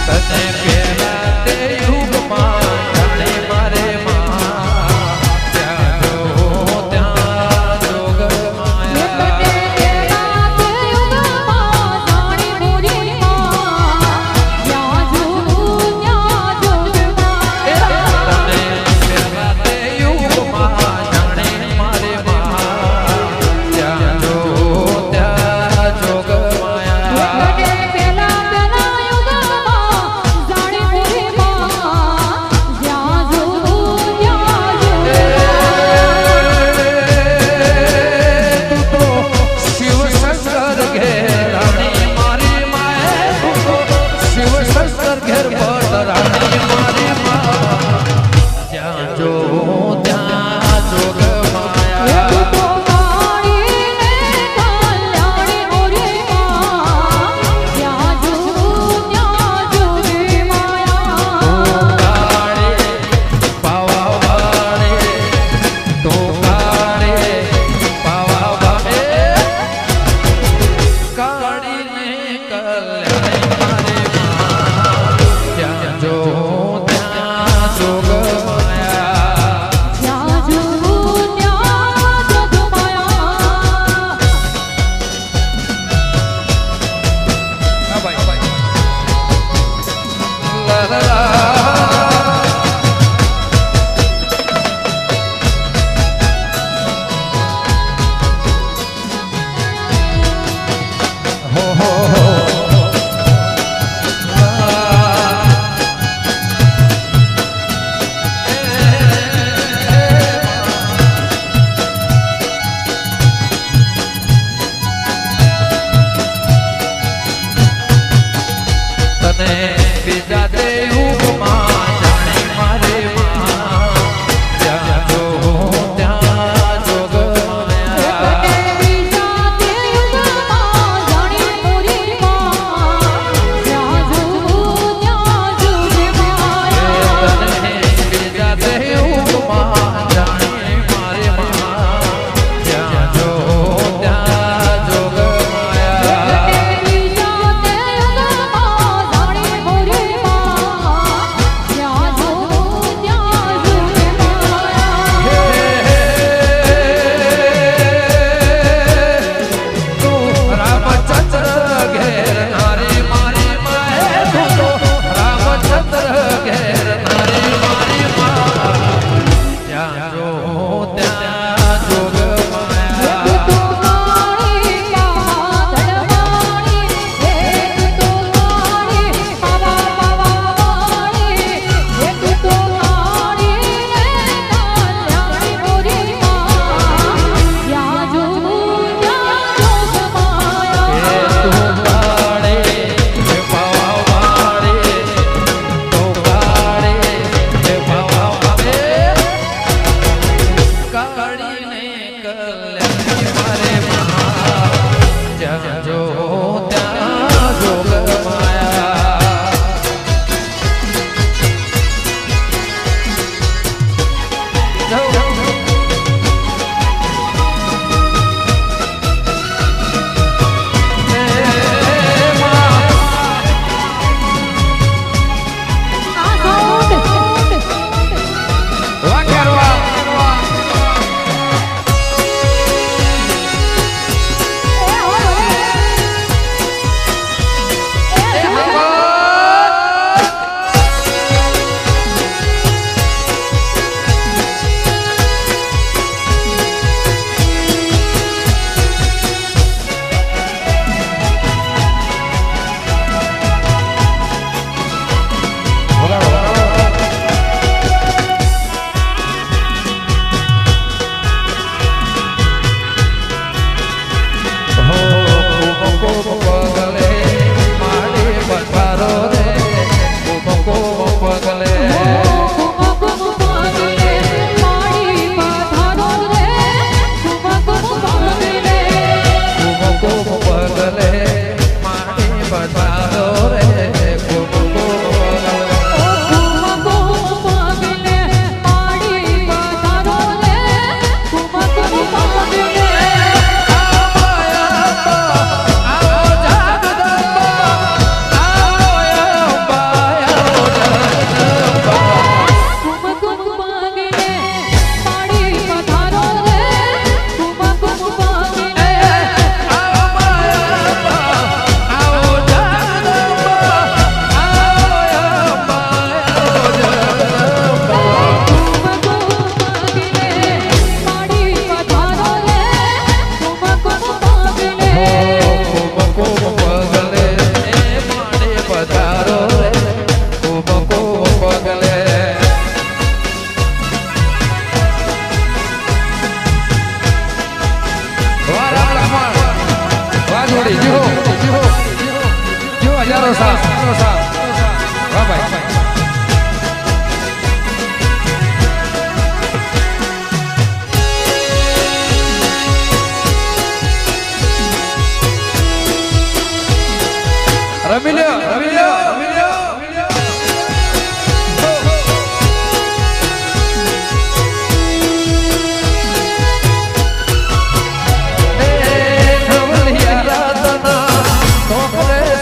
તને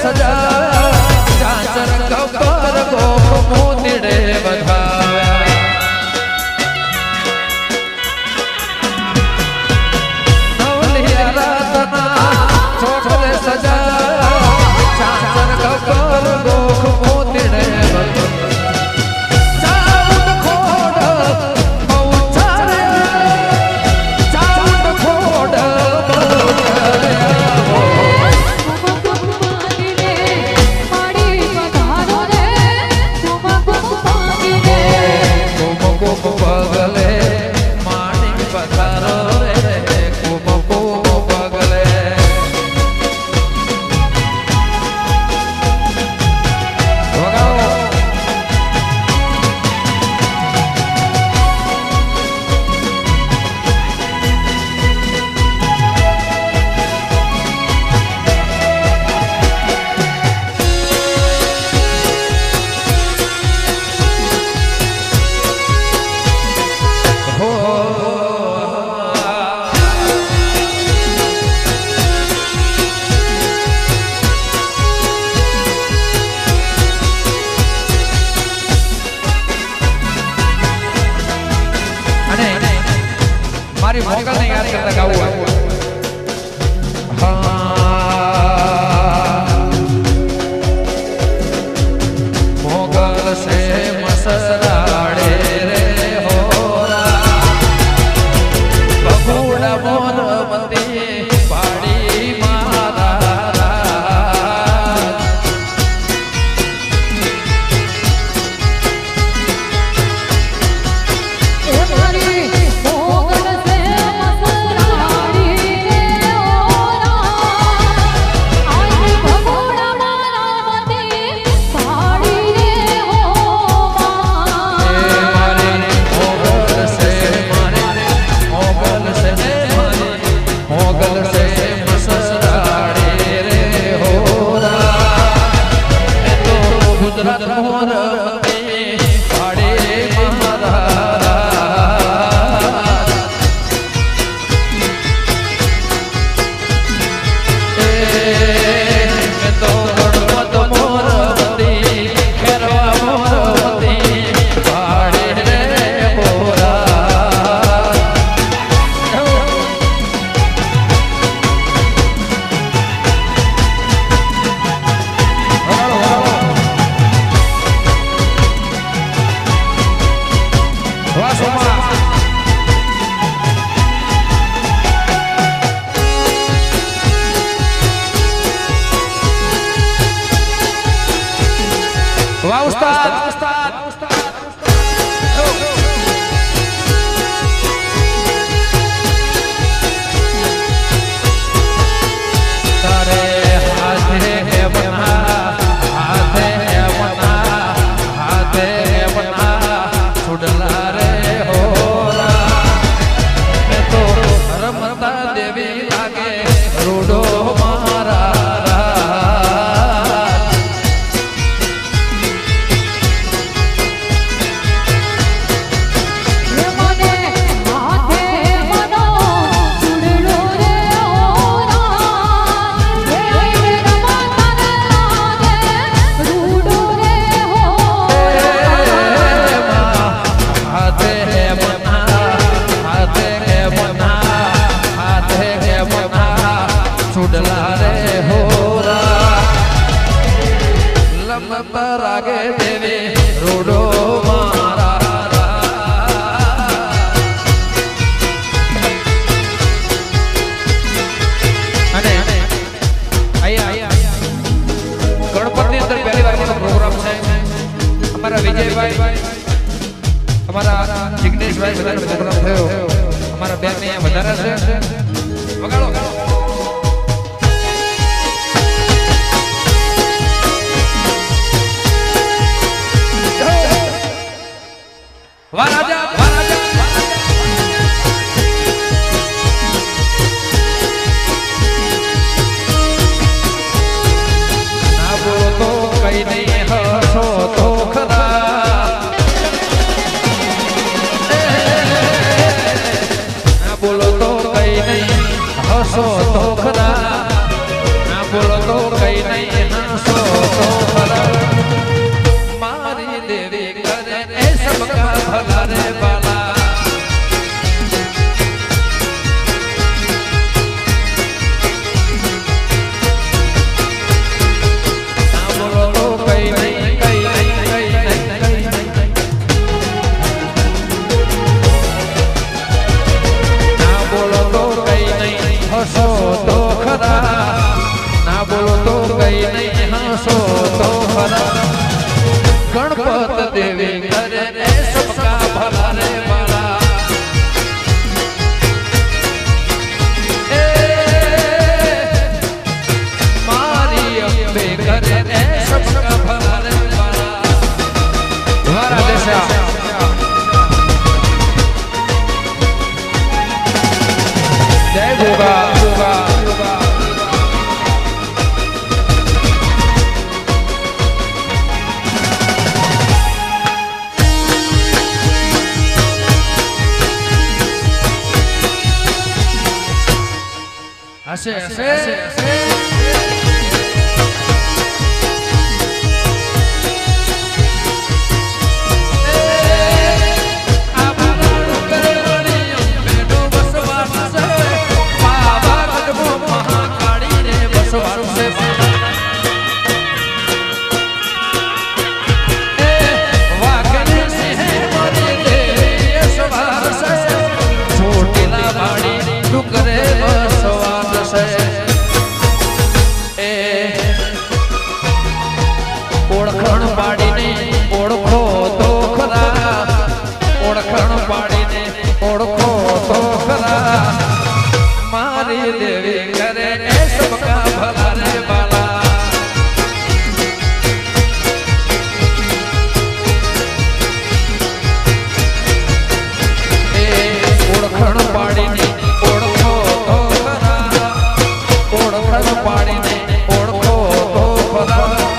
સજા ગુજરાત મોર પાડે મારા તો ગણપત મોર ખેરવા મોર પાડે રે મોરા વાહ ઉસ્તાદ તારે હાથે બના છોડલા રે હોરા મેં તો રમતા દેવી લાગે રૂડો મારા છોડલા રે હોરા લંબા રાગે દેવી રોડો મારા અને ગણપતની અંદર પહેલી વાર પ્રોગ્રામ છે અમારા વિજયભાઈ અમારા જિગ્નેશભાઈ બધાનો પ્રોગ્રામ થયો અમારા બેન ને વધારે છે વગાડો વારાજા ના બોલો તો કઈ નહીં હસો તો ખરા ના બોલો તો કઈ નહીં હસો તો ખરા ના બોલો તો કઈ નહીં હસો તો ખરા મારી દેવી કરે એ સબકા ભલા રે બાલા ના બોલો તો કઈ નહીં ના બોલો તો કઈ નહીં હસો તો ખરા ના બોલો તો કઈ નહીં હસો તો ખરા ગણપત દેવી કરે એ સબકા ભલા રે બાલા એ મારી અંબે કરે એ સબકા ભલા રે બાલા વારા દેશા જય ગોગા હશે ઓળખણ પાડીને ઓળખો તો ખરા ઓળખણ પાડીને ઓળખો તો ખરા મારી દેવી કરે એ સબકા ભલા રે બાલા એ ઓળખણ પાડીને ઓળખો તો ખરા ઓળખણ પાડીને ઓળખો તો ખરા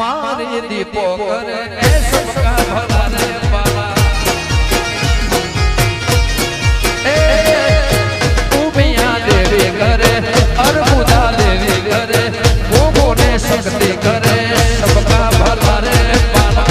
મારી ये दीपो करे ए सबका भला रे बाला उमिया देवी करे अर्बुदा देवी करे वो मोने शक्ति करे सबका भला रे बाला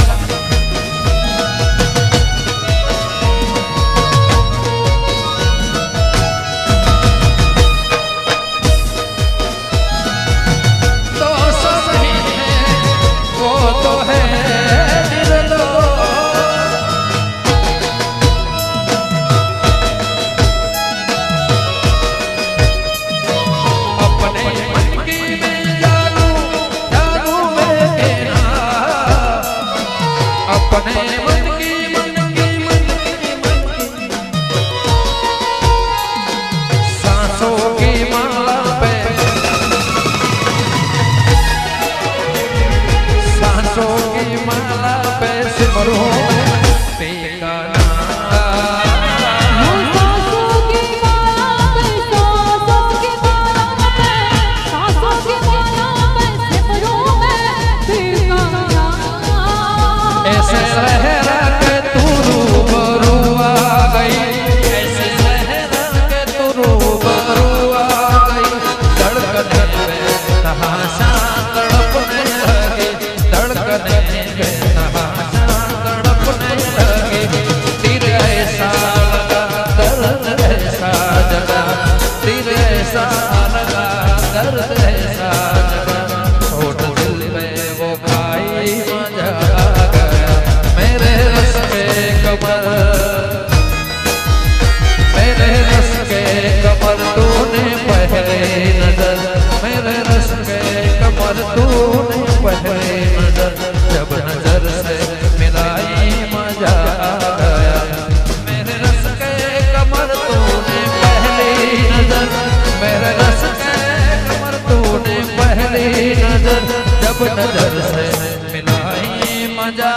नजर से मिलाई मजा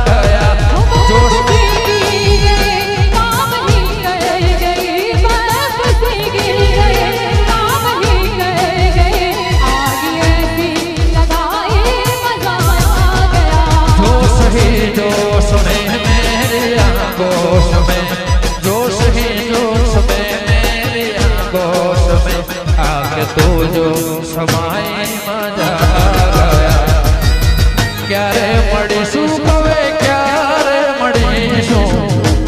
गया जोश काम ही गए बस गए काम ही गए आगे ऐसी लगाई मजा गया जोश ही जोश में मेरे आगोश में जोश ही जोश में मेरे आगोश में आगे तो जो समाई मजा क्यारे मळीशुं कवे क्यारे मळीशुं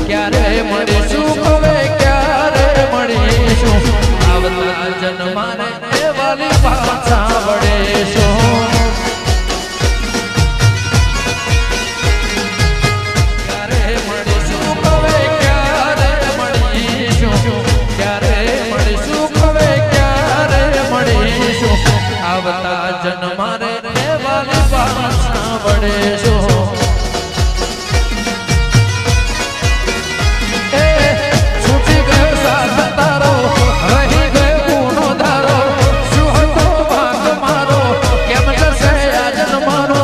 क्यारे मळीशुं कवे क्यारे मळीशुं आवता जन्माने ए वाली पाछा वळीशुं क्यारे मळीशुं कवे क्यारे मळीशुं क्यारे मळीशुं कवे क्यारे मळीशुं आवता जन्माने ए वाली पाछा बड़ेशो छूटी गयो साथ तारो रही गयो गुनो धारो શું હતો ભાગ મારો કેમ જશે આજન મારો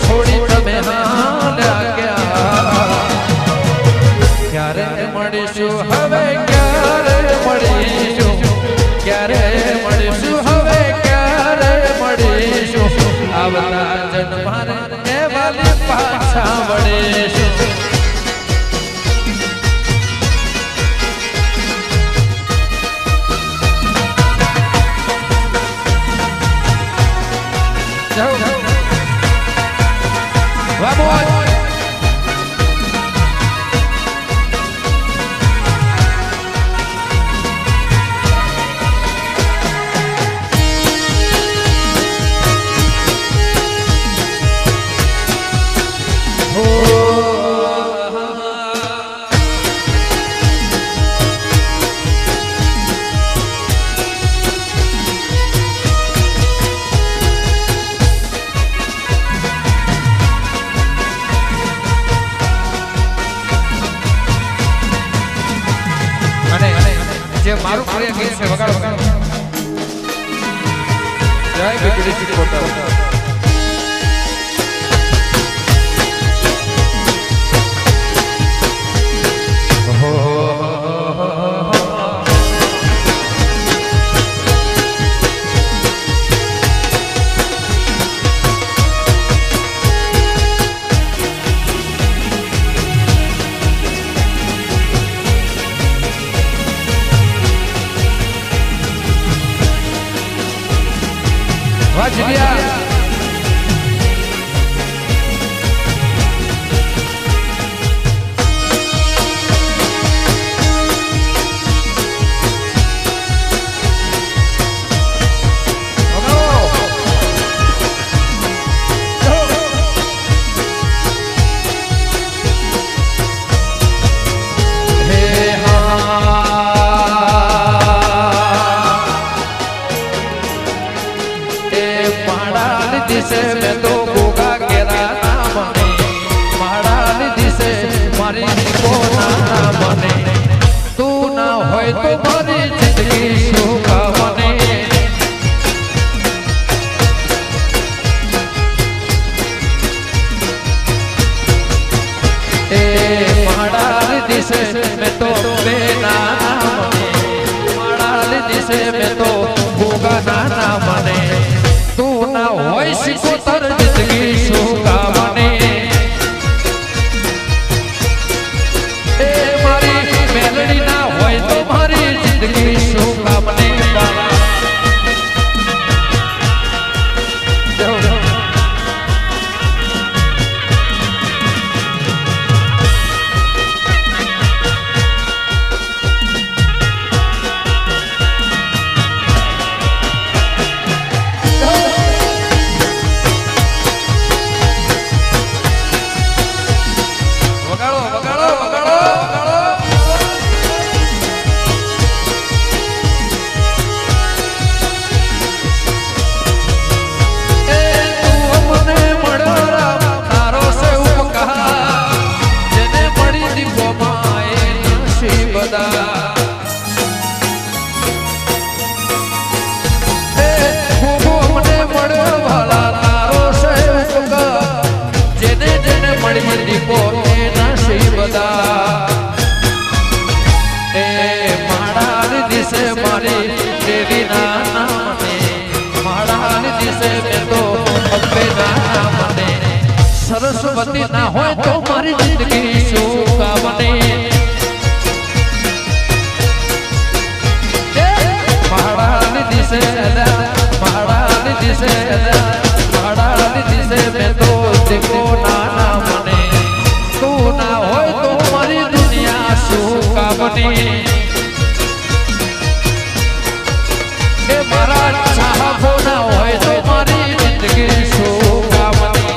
છોડી તમે હાલ્યા ગયા ક્યારે મળીશું હવે ક્યારે મળીશું ક્યારે મળીશું હવે ક્યારે મળીશું આવતા જન્મારે पाछा वळेशुं જે મારું પ્રિય ગીત છે વગાડો જય બીજળી સિકોતર સરસ્વતી ના હોય તો મારી જિંદગી શું કામની પહાડાની દિશે પહાડાની દિશે પહાડાની દિશે મેં તો દેખો નાના મને તું ના હોય તો મારી દુનિયા શું કામની એ મારા ચાહકો ના હોય તો મારી જિંદગી શું કામની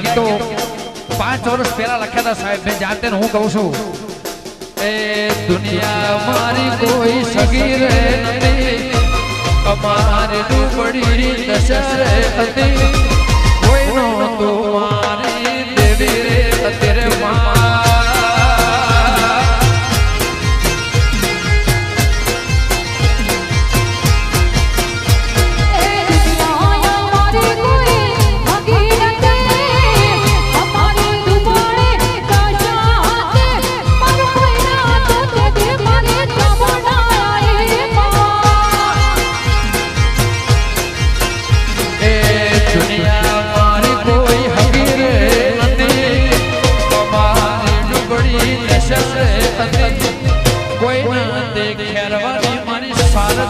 ગીતો 5 વર્ષ પહેલા લખ્યા હતા સાહેબ મેં જાતે હું કહું છું એ દુનિયા મારી કોઈ સગી રે નથી અમારે ડૂબડી દશરે હતી કોઈનો તો મારી દેવી રે અત્યારે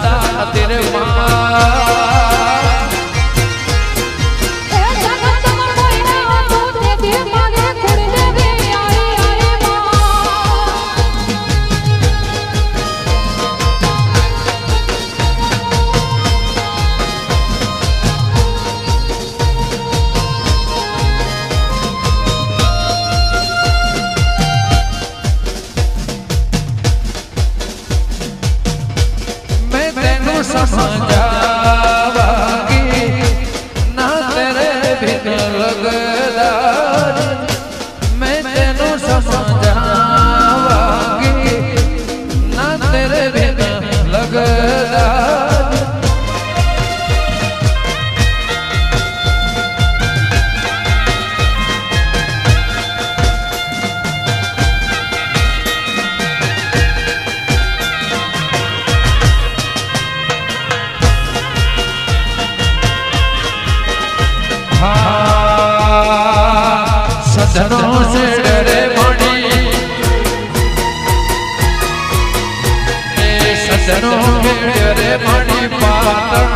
સદા તેરે समझावांगी ना तेरे बिन लगदार मैं तेनू समझावांगी ना तेरे बिन लगदार सजनों से डरे मणि सजनों के डरे मणि पाटण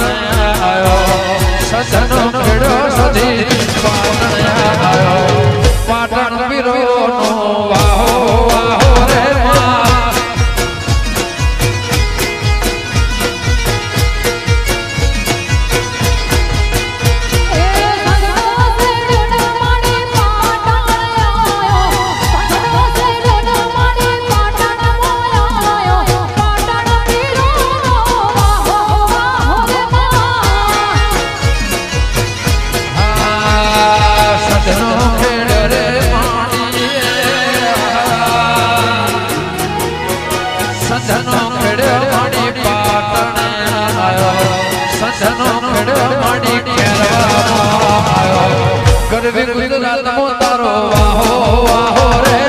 आयो सजनों खेड़ो सदी पाटण आयो पाटण वीरो नो वाहो वाहो रे सजनों खेड़ो मणि पाटण आयो सजनों खेड़ो मणि केरवा आयो गरवी गुजरात मो तारो वाहो वाहो रे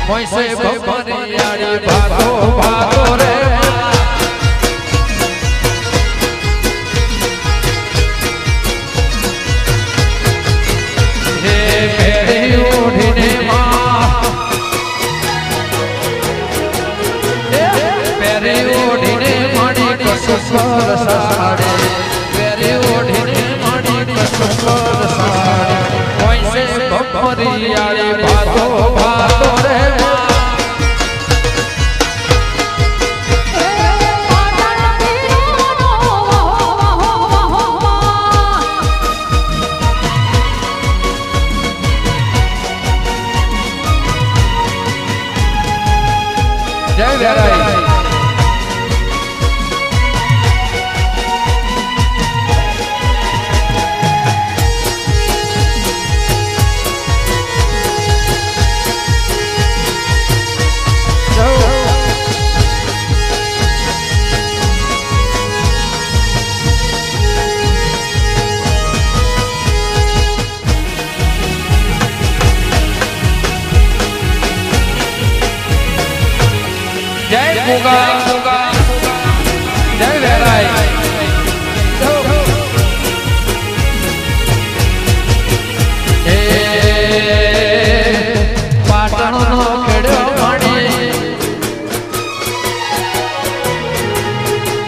मोसे बपरियाड़ी भागो भागो रे हे मेरी ओढ़ने माँ मेरी ओढ़ने मणि कसुस्वर साड़े मेरी ओढ़ने मणि कसुस्वर साड़े मोसे बपरियाड़ी भागो भागो रे जय वेराई जय गुगा जय वेराई पाटण नो खेड़ो मणि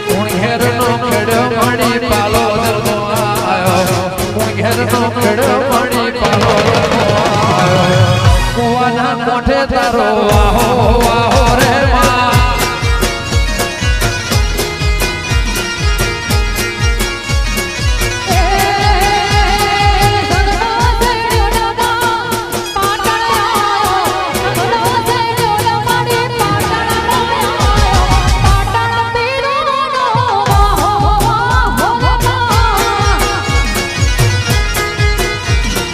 कुणघेर नो खेड़ो मणि पालो नो आयो कुणघेर नो खेड़ो मणि पालो नो आयो कुवाना मोठे तारो वाहो वाहो रे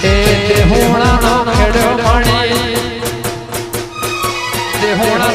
देहुणा नो खेड़ो मणि देहुणा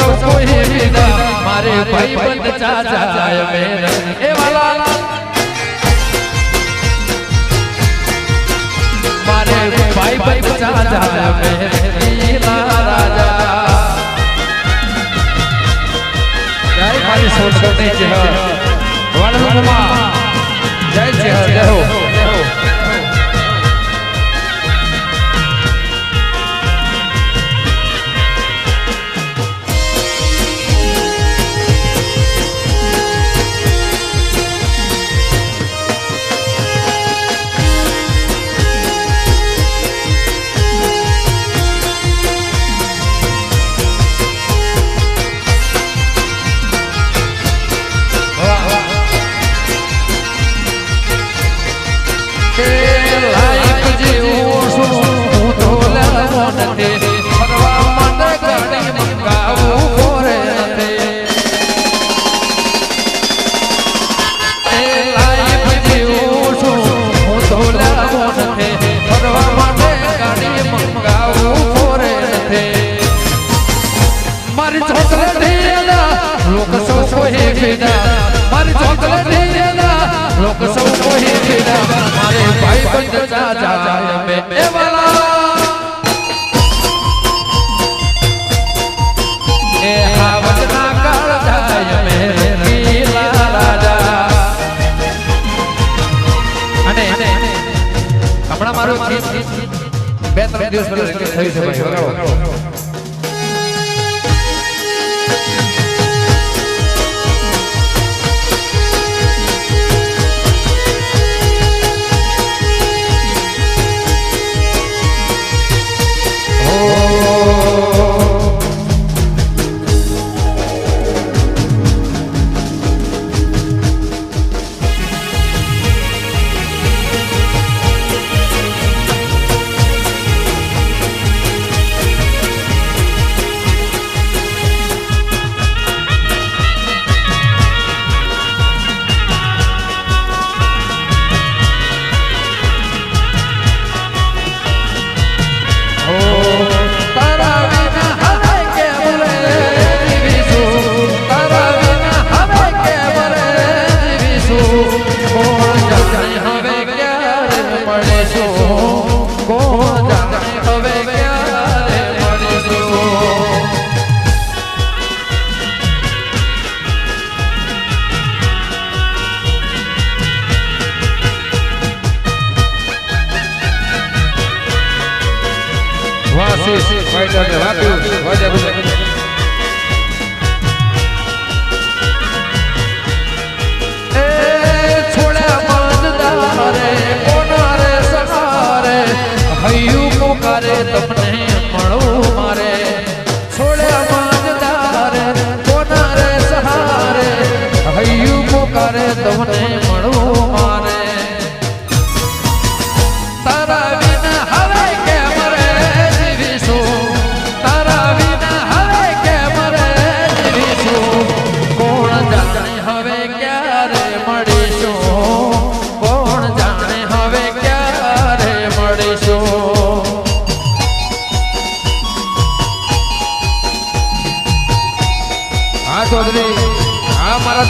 સૌ કોઈ વિદા મારે ભાઈ બંધ ચાચાય મેરે એ વાલા મારે ભાઈ બંધ ચાચાય મેરે લીલા રાજા જય મારી સોનસોની જય વાલમાં જય જય જય હો लोक सौ कोई फिदा मारे भाई बंद चाचा में ए वाला ए हावजना काल जाय मेरे लीला राजा અને હમણાં મારો બે ત્રણ દિવસ પહેલા રિલીઝ થયું છે ભાઈ બરાબર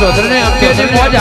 चौधरी ने आपके जी मौज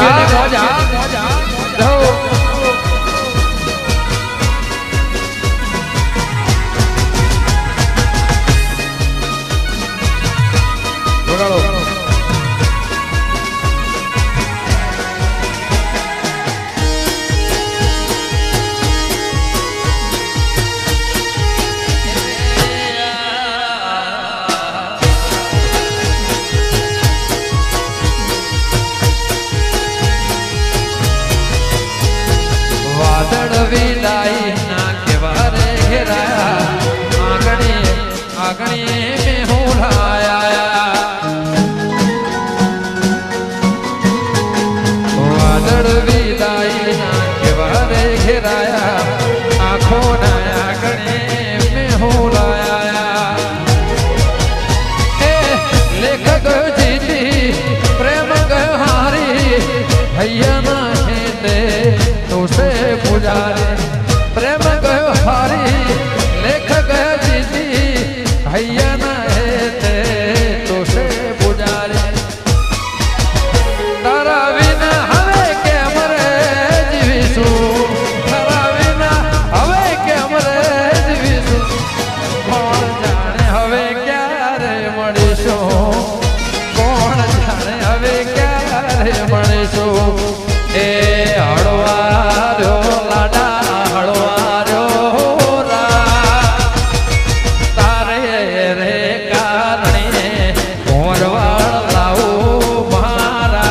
મળીશું કોણ જાણે હવે ક્યારે મળીશું એ હળવાર્યો લાડા હળવાર્યો તારે રે કારણે મોરવાળ લાવું મારા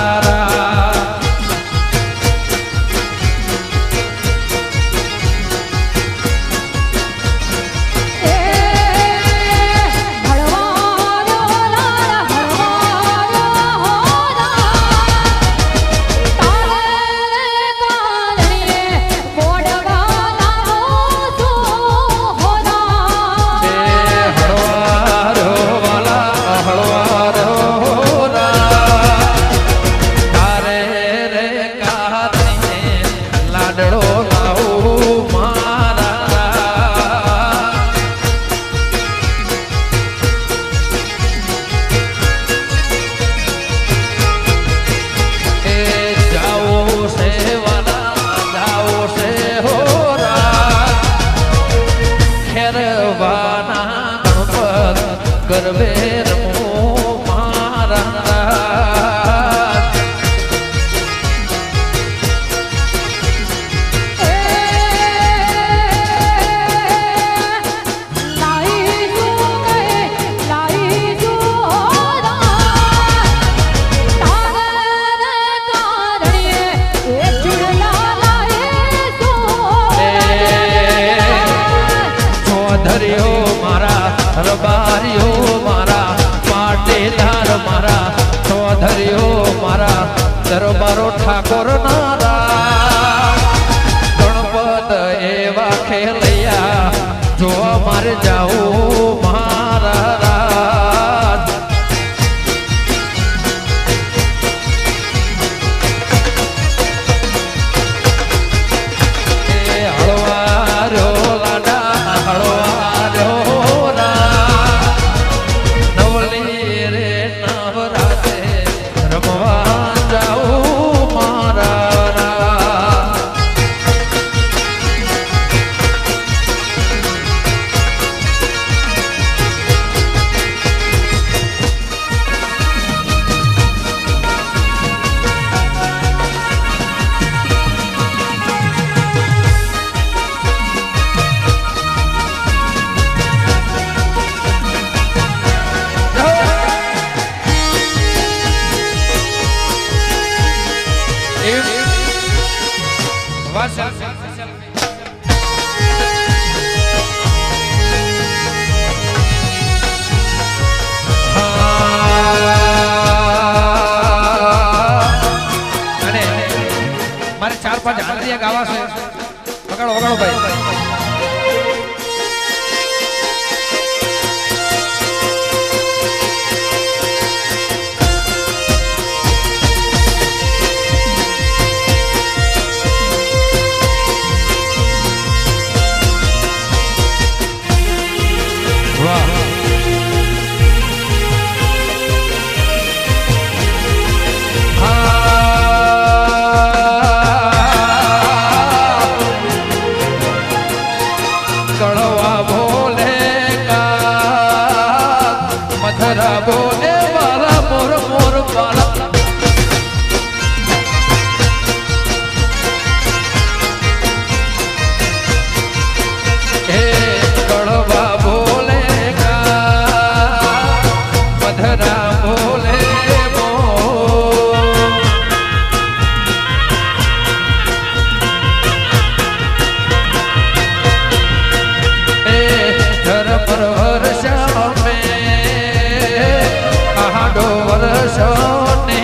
ગરબે રમો મારા ધર્યો મારા રબારીઓ મારા પાટીદાર મારા ચૌધરીઓ મારા દરબારો ઠાકોર નારા ગણપત એવા ખેલૈયા જોવા મારે જાવું મારા રાજ એ હળવાર્યો લાડા હળવાર્યો મારે 4-5 હાલરિયા ગાવા છે વગાડો વગાડો ભાઈ બોલે વાલા મોર મોર વાલા હે કડવા બોલે મધરા બોલે ધર પર વર્ષા વર્ષોને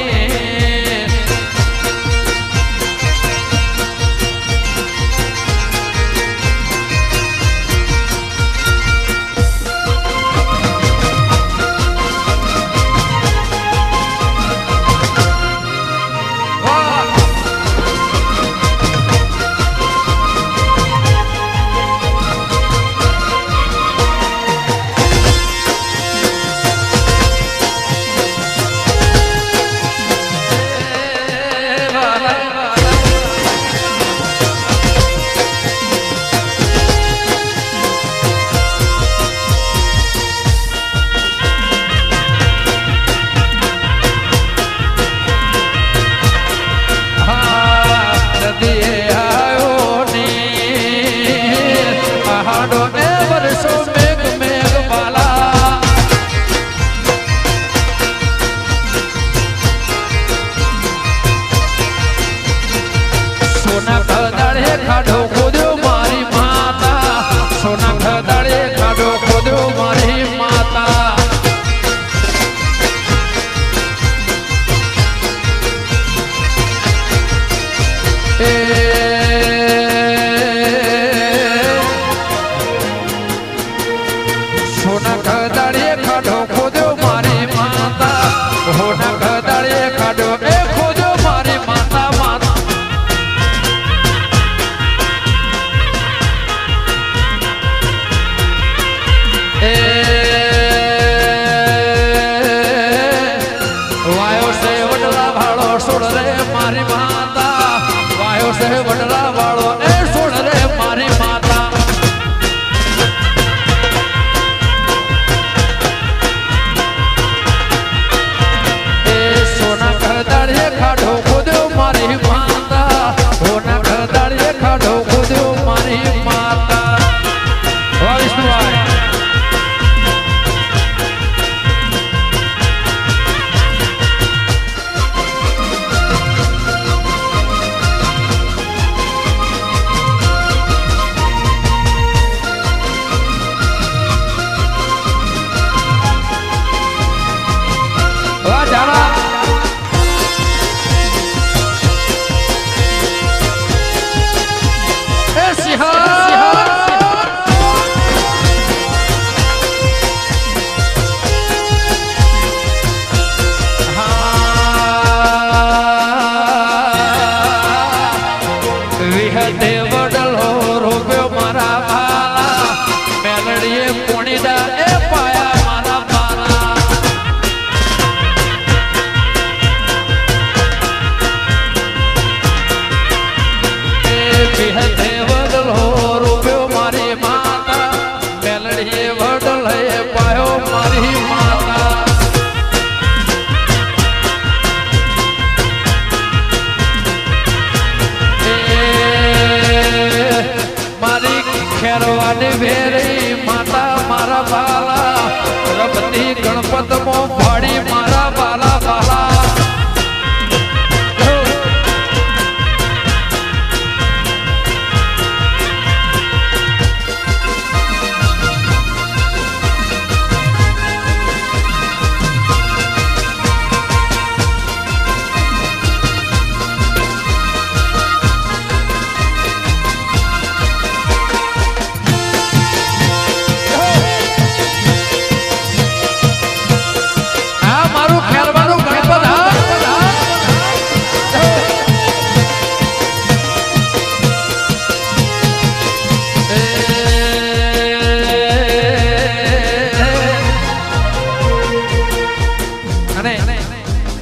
અને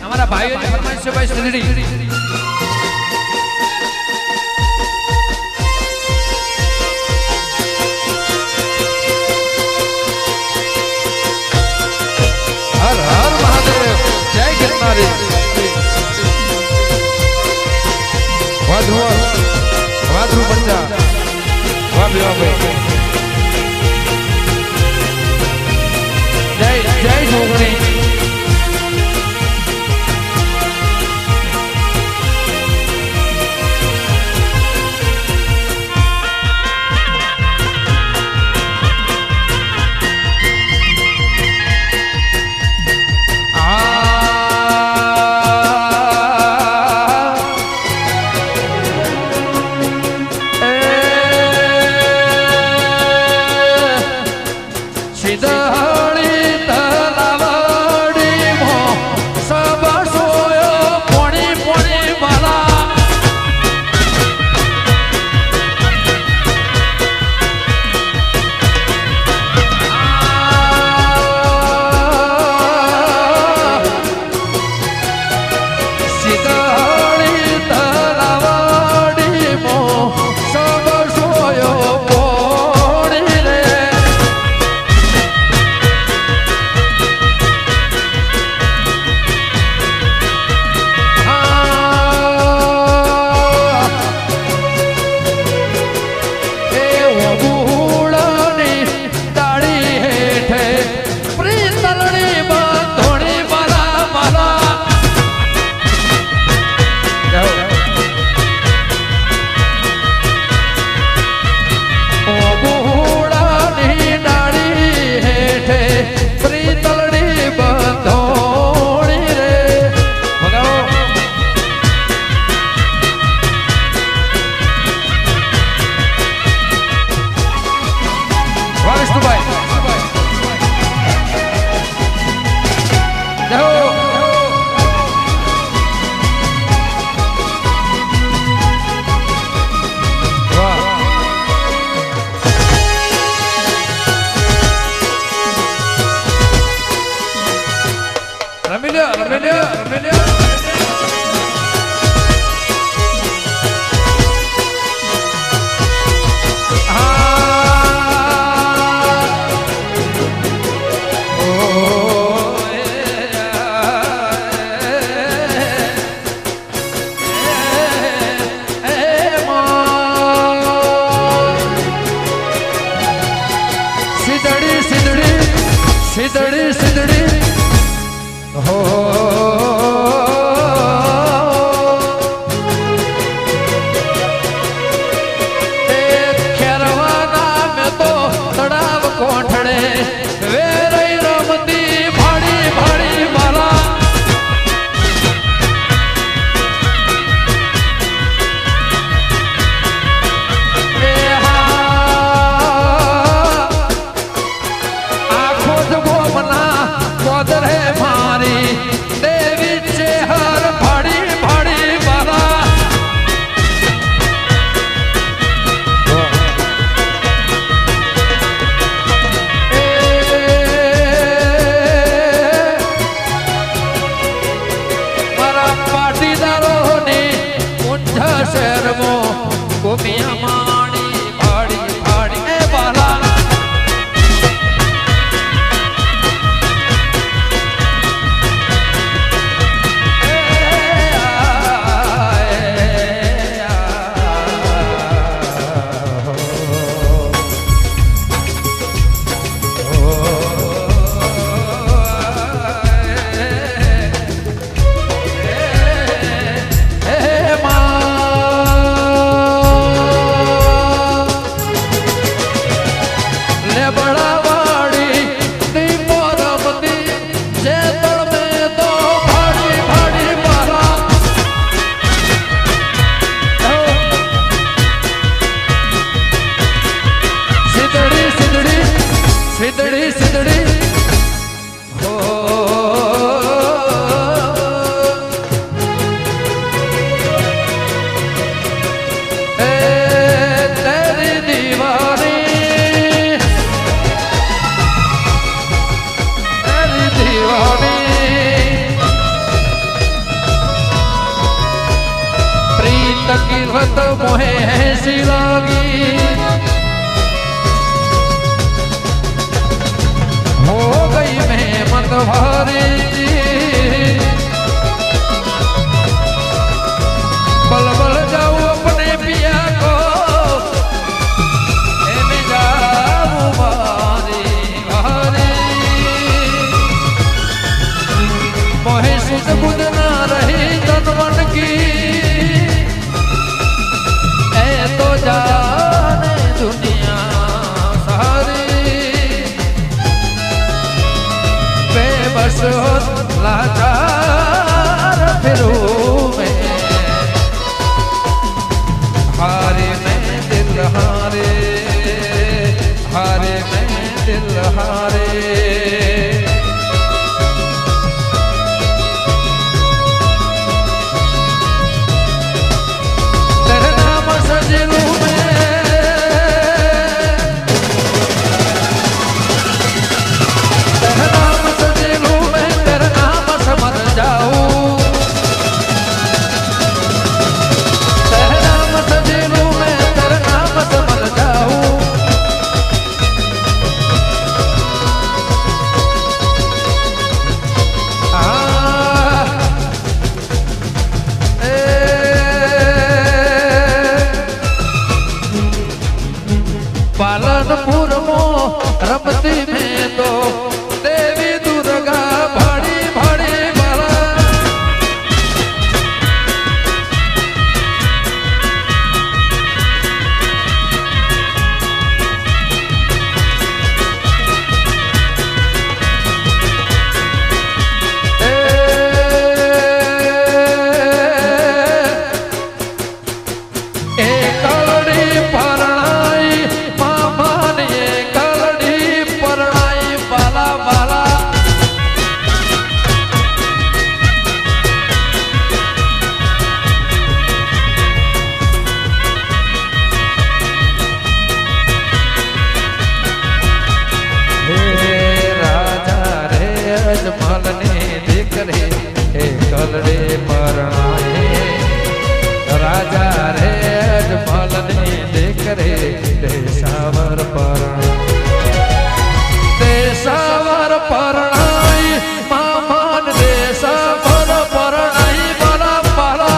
અમારા ભાઈઓની ફરમાઈશ છે ભાઈ સુધડી હર હર મહાદેવ જય ગિરનારી વાધુ પંજા વાભી વાભી જય જય જોગણી कीमत मोहे ऐसी लगी, हो गई मैं मत भारी, बल बल जाऊं अपने पिया को, मैं जाऊं मारी भारी, मोहे सुध बुध ना रही तन मन की, ऐ तो जाने दुनिया सारी, बेबस लाचार फिरूं मैं, हारे मैं दिल हारे, हारे मैं दिल हारे, तेरे नाम सजलूं मैं, तेरे नाम सजलूं मैं, तेरे नाम से मर जाऊं, तेरे नाम सजलूं मैं, तेरे नाम से मर जाऊं, पालनपुर मो रमती में तो देवी दुर्गा भाड़ी भाड़ी बाला, कलड़ी परणाई मामा ने, कलड़ी परणाई बाला बाला, राजा रे अजमल ने दिकरे हे कलड़ी परणाई, राजा रे अजमल ने दिकरे देशावर परणाई, देशावर परणाई मामान, देशावर परणाई बाला बाला,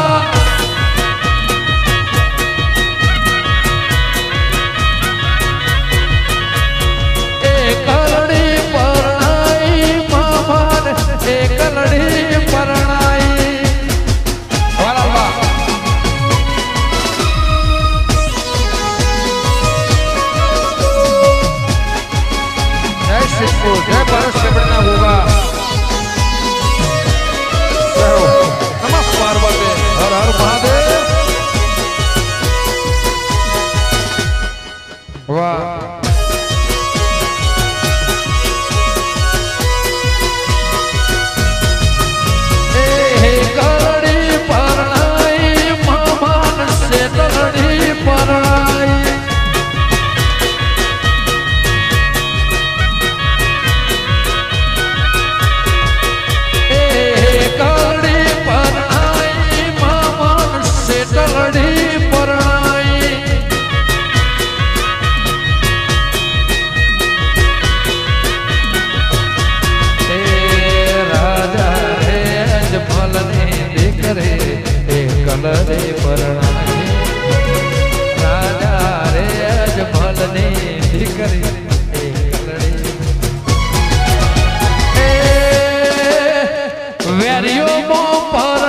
कलड़ी परणाई मामान, कलड़ी परणाई, वाला वाह, जय शिवपुर, जय परस ना होगा, नमः पार्वती, हर हर महादेव, वाह कलड़ी परणाई मामान से, कलड़ी परणाई, कलड़ी परणाई मामान से, कलड़ी परणाई, राजा रे अजमल ने दिकरे कलड़ी परणाई, राजा रे अजमल ने दिकरे कलड़ी, वेरियो मो पर